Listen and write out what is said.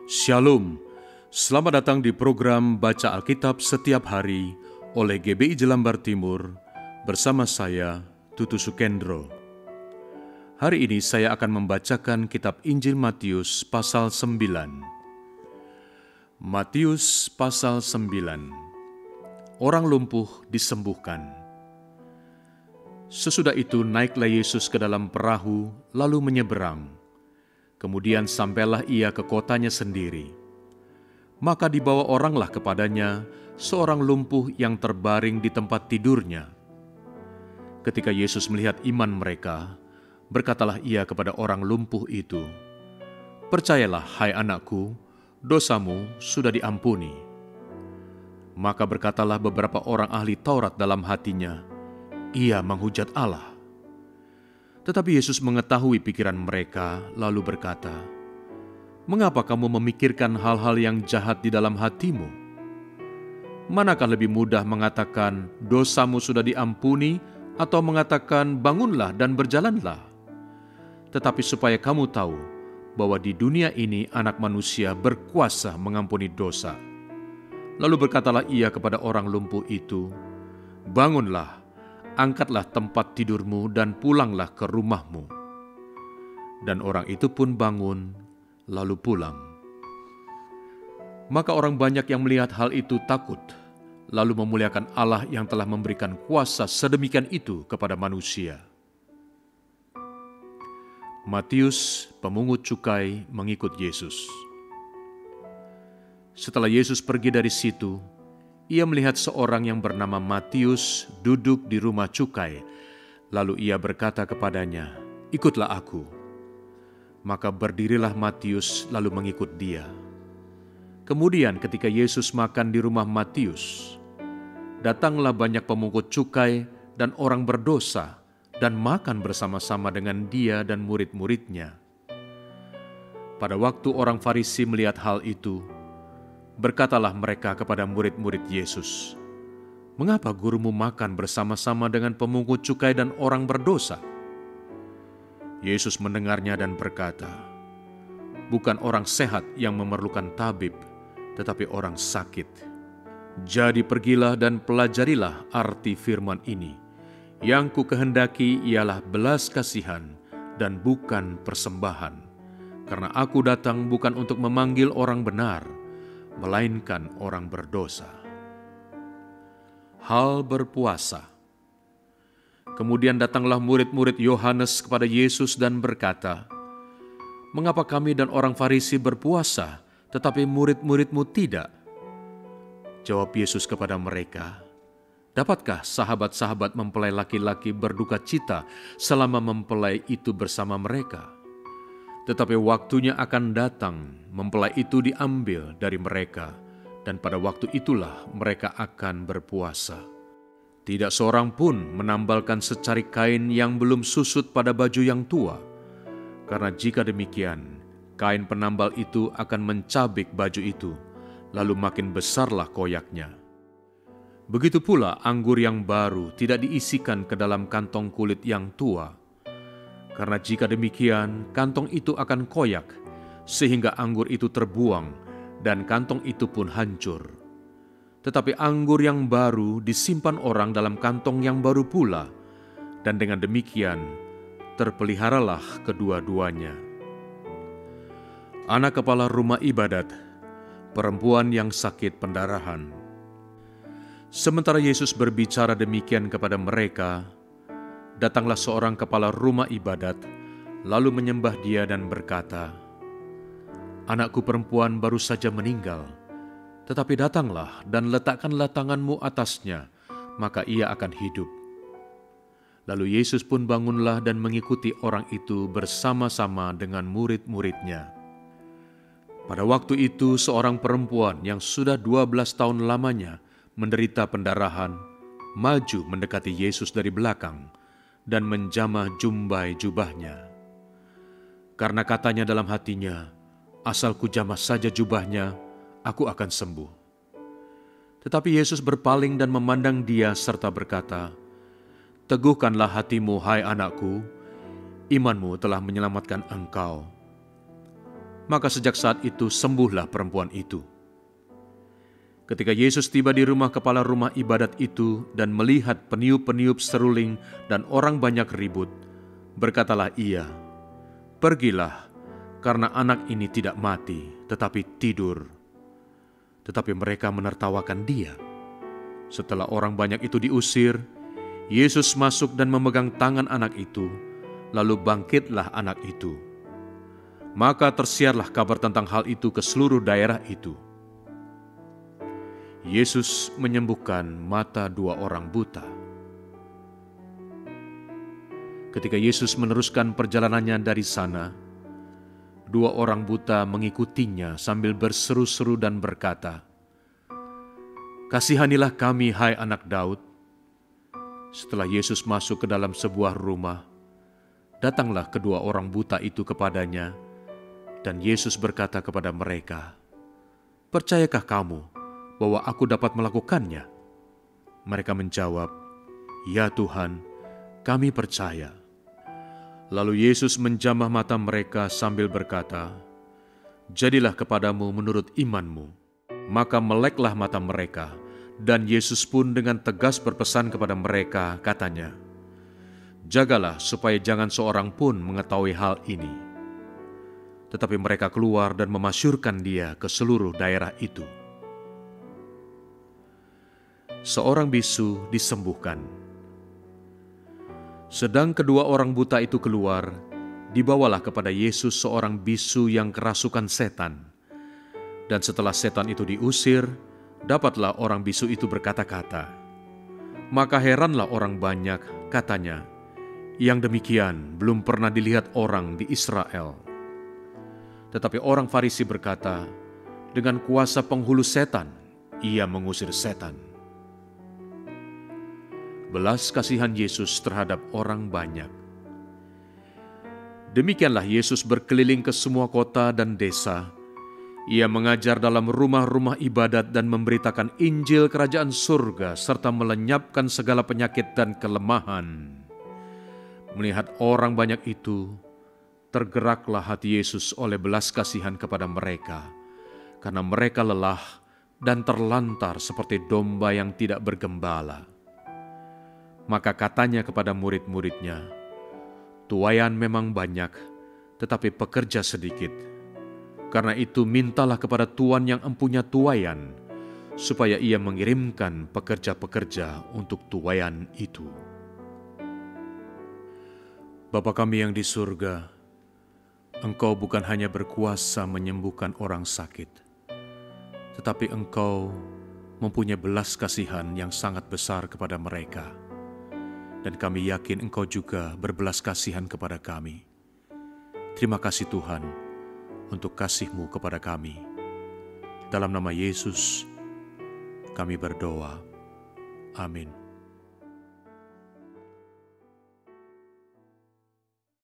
Shalom, selamat datang di program Baca Alkitab Setiap Hari oleh GBI Jelambar Timur bersama saya, Tutu Sukendro. Hari ini saya akan membacakan kitab Injil Matius pasal 9. Matius pasal 9. Orang lumpuh disembuhkan. Sesudah itu naiklah Yesus ke dalam perahu lalu menyeberang. Kemudian sampailah ia ke kotanya sendiri. Maka dibawa oranglah kepadanya seorang lumpuh yang terbaring di tempat tidurnya. Ketika Yesus melihat iman mereka, berkatalah ia kepada orang lumpuh itu, "Percayalah, hai anakku, dosamu sudah diampuni." Maka berkatalah beberapa orang ahli Taurat dalam hatinya, "Ia menghujat Allah." Tetapi Yesus mengetahui pikiran mereka, lalu berkata, "Mengapa kamu memikirkan hal-hal yang jahat di dalam hatimu? Manakah lebih mudah mengatakan, dosamu sudah diampuni, atau mengatakan, bangunlah dan berjalanlah? Tetapi supaya kamu tahu bahwa di dunia ini anak manusia berkuasa mengampuni dosa." Lalu berkatalah ia kepada orang lumpuh itu, "Bangunlah, angkatlah tempat tidurmu dan pulanglah ke rumahmu." Dan orang itu pun bangun, lalu pulang. Maka orang banyak yang melihat hal itu takut, lalu memuliakan Allah yang telah memberikan kuasa sedemikian itu kepada manusia. Matius, pemungut cukai, mengikut Yesus. Setelah Yesus pergi dari situ, ia melihat seorang yang bernama Matius duduk di rumah cukai. Lalu ia berkata kepadanya, "Ikutlah aku." Maka berdirilah Matius lalu mengikut dia. Kemudian ketika Yesus makan di rumah Matius, datanglah banyak pemungut cukai dan orang berdosa dan makan bersama-sama dengan dia dan murid-muridnya. Pada waktu orang Farisi melihat hal itu, berkatalah mereka kepada murid-murid Yesus, "Mengapa gurumu makan bersama-sama dengan pemungut cukai dan orang berdosa?" Yesus mendengarnya dan berkata, "Bukan orang sehat yang memerlukan tabib, tetapi orang sakit. Jadi pergilah dan pelajarilah arti firman ini. Yang ku kehendaki ialah belas kasihan dan bukan persembahan. Karena aku datang bukan untuk memanggil orang benar, melainkan orang berdosa." Hal berpuasa. Kemudian datanglah murid-murid Yohanes kepada Yesus dan berkata, "Mengapa kami dan orang Farisi berpuasa, tetapi murid-murid-mu tidak?" Jawab Yesus kepada mereka, "Dapatkah sahabat-sahabat mempelai laki-laki berduka cita selama mempelai itu bersama mereka? Tetapi waktunya akan datang, mempelai itu diambil dari mereka, dan pada waktu itulah mereka akan berpuasa. Tidak seorang pun menambalkan secari kain yang belum susut pada baju yang tua, karena jika demikian, kain penambal itu akan mencabik baju itu, lalu makin besarlah koyaknya. Begitu pula anggur yang baru tidak diisikan ke dalam kantong kulit yang tua, karena jika demikian, kantong itu akan koyak, sehingga anggur itu terbuang, dan kantong itu pun hancur. Tetapi anggur yang baru disimpan orang dalam kantong yang baru pula, dan dengan demikian terpeliharalah kedua-duanya." Anak kepala rumah ibadat, perempuan yang sakit pendarahan. Sementara Yesus berbicara demikian kepada mereka, datanglah seorang kepala rumah ibadat, lalu menyembah dia dan berkata, "Anakku perempuan baru saja meninggal, tetapi datanglah dan letakkanlah tanganmu atasnya, maka ia akan hidup." Lalu Yesus pun bangunlah dan mengikuti orang itu bersama-sama dengan murid-muridnya. Pada waktu itu seorang perempuan yang sudah 12 tahun lamanya menderita pendarahan, maju mendekati Yesus dari belakang dan menjamah jumbai jubahnya. Karena katanya dalam hatinya, "Asal ku jamah saja jubahnya, aku akan sembuh." Tetapi Yesus berpaling dan memandang dia serta berkata, "Teguhkanlah hatimu, hai anakku, imanmu telah menyelamatkan engkau." Maka sejak saat itu sembuhlah perempuan itu. Ketika Yesus tiba di rumah kepala rumah ibadat itu dan melihat peniup-peniup seruling dan orang banyak ribut, berkatalah ia, "Pergilah, karena anak ini tidak mati, tetapi tidur." Tetapi mereka menertawakan dia. Setelah orang banyak itu diusir, Yesus masuk dan memegang tangan anak itu, lalu bangkitlah anak itu. Maka tersiarlah kabar tentang hal itu ke seluruh daerah itu. Yesus menyembuhkan mata 2 orang buta. Ketika Yesus meneruskan perjalanannya dari sana, 2 orang buta mengikutinya sambil berseru-seru dan berkata, "Kasihanilah kami, hai anak Daud." Setelah Yesus masuk ke dalam sebuah rumah, datanglah kedua orang buta itu kepadanya, dan Yesus berkata kepada mereka, "Percayakah kamu bahwa aku dapat melakukannya?" Mereka menjawab, "Ya Tuhan, kami percaya." Lalu Yesus menjamah mata mereka sambil berkata, "Jadilah kepadamu menurut imanmu." Maka meleklah mata mereka, dan Yesus pun dengan tegas berpesan kepada mereka, katanya, "Jagalah supaya jangan seorang pun mengetahui hal ini." Tetapi mereka keluar dan memasyurkan dia ke seluruh daerah itu. Seorang bisu disembuhkan. Sedang kedua orang buta itu keluar, dibawalah kepada Yesus seorang bisu yang kerasukan setan. Dan setelah setan itu diusir, dapatlah orang bisu itu berkata-kata. Maka heranlah orang banyak, katanya, "Yang demikian belum pernah dilihat orang di Israel." Tetapi orang Farisi berkata, "Dengan kuasa penghulu setan, ia mengusir setan." Belas kasihan Yesus terhadap orang banyak. Demikianlah Yesus berkeliling ke semua kota dan desa. Ia mengajar dalam rumah-rumah ibadat dan memberitakan Injil Kerajaan Surga serta melenyapkan segala penyakit dan kelemahan. Melihat orang banyak itu, tergeraklah hati Yesus oleh belas kasihan kepada mereka, karena mereka lelah dan terlantar seperti domba yang tidak bergembala. Maka katanya kepada murid-muridnya, "Tuaian memang banyak, tetapi pekerja sedikit. Karena itu mintalah kepada Tuan yang empunya tuaian, supaya ia mengirimkan pekerja-pekerja untuk tuaian itu." Bapa kami yang di surga, Engkau bukan hanya berkuasa menyembuhkan orang sakit, tetapi Engkau mempunyai belas kasihan yang sangat besar kepada mereka. Dan kami yakin Engkau juga berbelas kasihan kepada kami. Terima kasih Tuhan untuk kasih-Mu kepada kami. Dalam nama Yesus kami berdoa. Amin.